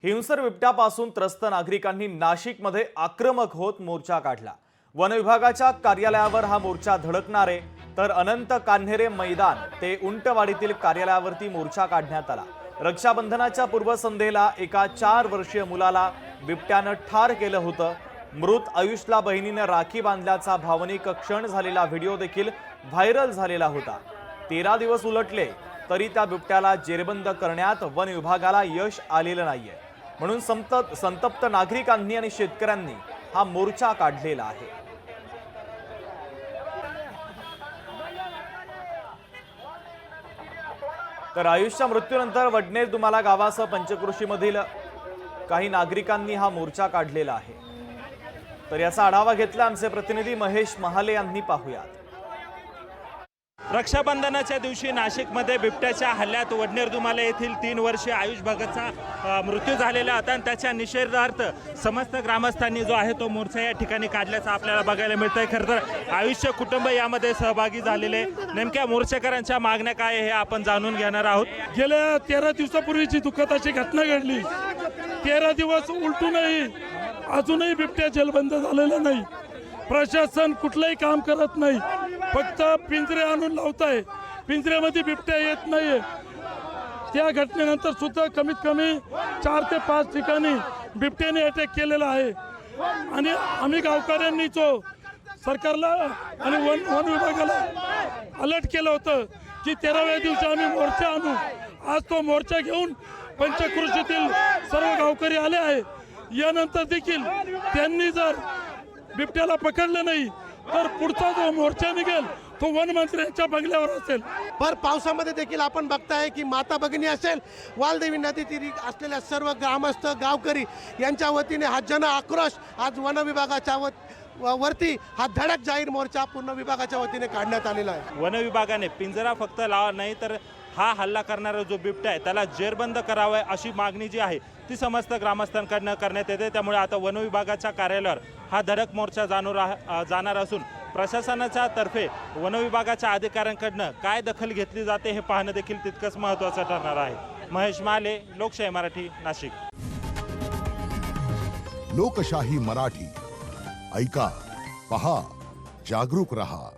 हिंसर बिबट्यापासून त्रस्त नागरिकांनी नाशिकमध्ये आक्रमक होत मोर्चा काढला। वन विभागाच्या कार्यालयावर हा मोर्चा धडकणार आहे, तर अनंत कान्हेरे मैदान ते उंटवाडीतील कार्यालयावरती मोर्चा काढण्यात आला। रक्षाबंधनाच्या पूर्वसंध्येला एका 4 वर्षीय मुलाला बिबट्यानं ठार केलं होतं। मृत आयुषला बहिणीने राखी बांधल्याचा भावनिक क्षण झालेला व्हिडिओ देखील व्हायरल झालेला होता। 13 दिवस उलटले तरी त्या बिबट्याला जेरबंद करण्यात वन विभागाला यश आलेलं नाहीये, म्हणून संतप्त नागरिकांनी आणि शेतकऱ्यांनी हा मोर्चा काढलेला आहे। तर आयुषच्या मृत्यूनंतर वडनेर दुमाला गावासह पंचक्रोशीमधील काही नागरिकांनी हा मोर्चा काढलेला आहे। तर याचा आढावा घेतला आमचे प्रतिनिधी महेश महाले यांनी। पाहूयात। रक्षाबंधनाच्या दिवशी नाशिकमध्ये बिबट्याच्या हल्ल्यात वडनेर दुमाला येथील 3 वर्षीय आयुष भगतचा मृत्यू झालेला होता आणि त्याच्या निषेधार्थ समस्त ग्रामस्थांनी जो आहे तो मोर्चा या ठिकाणी काढल्याचं आपल्याला बघायला मिळतंय। खरं तर आयुषचे कुटुंब यामध्ये सहभागी झालेले। नेमक्या मोर्चेकरांच्या मागण्या काय हे आपण जाणून घेणार आहोत। गेल्या 13 दिवसापूर्वीची दुःखदाची घटना घडली। 13 दिवस उलटूनही अजूनही बिबट्या जेलबंद झालेला नाही। प्रशासन कुठलंही काम करत नाही, फक्त पिंजरे आणून लावताय। पिंजऱ्यामध्ये बिबट्या येत नाहीये। त्या घटनेनंतर सुद्धा कमीत कमी 4 ते 5 ठिकाणी बिबट्याने अटॅक केलेला आहे आणि आम्ही गावकऱ्यांनी जो सरकारला आणि वन विभागाला अलर्ट केलं होतं की 13व्या दिवशी आम्ही मोर्चा आणू। आज तो मोर्चा घेऊन पंचक्रोशीतील सर्व गावकरी आले आहे। यानंतर देखील त्यांनी जर बिबट्याला पकडलं नाही तर पुढचा जो मोर्चा निघेल तो वनमंत्र्यांच्या बंगल्यावर असेल। पर पावसामध्ये देखील आपण बघताय की माता भगिनी असेल, वालदेवी नदी तीरी असलेल्या सर्व ग्रामस्थ गावकरी यांच्या वतीने हा जन आक्रोश आज वन विभागाच्या वरती हा धडक जाहीर मोर्चा पूर्ण विभागाच्या वतीने काढण्यात आलेला आहे। वन विभागाने पिंजरा फक्त लावा नाही तर हा हल्ला करणारा जो बिबट्या आहे त्याला जेरबंद करावा अशी मागणी जी आहे ती समस्त ग्रामस्थांकडून करण्यात येते। त्यामुळे आता वन विभागाच्या कार्यालयावर हा धडक मोर्चा जाणार असून प्रशासनाच्या तर्फे वन विभागाच्या अधिकाऱ्यांकडून काय दखल घेतली जाते हे पाहणं देखील तितकंच महत्त्वाचं ठरणार आहे। महेश माले, लोकशाही मराठी, नाशिक। लोकशाही मराठी ऐका, पहा, जागरूक रहा।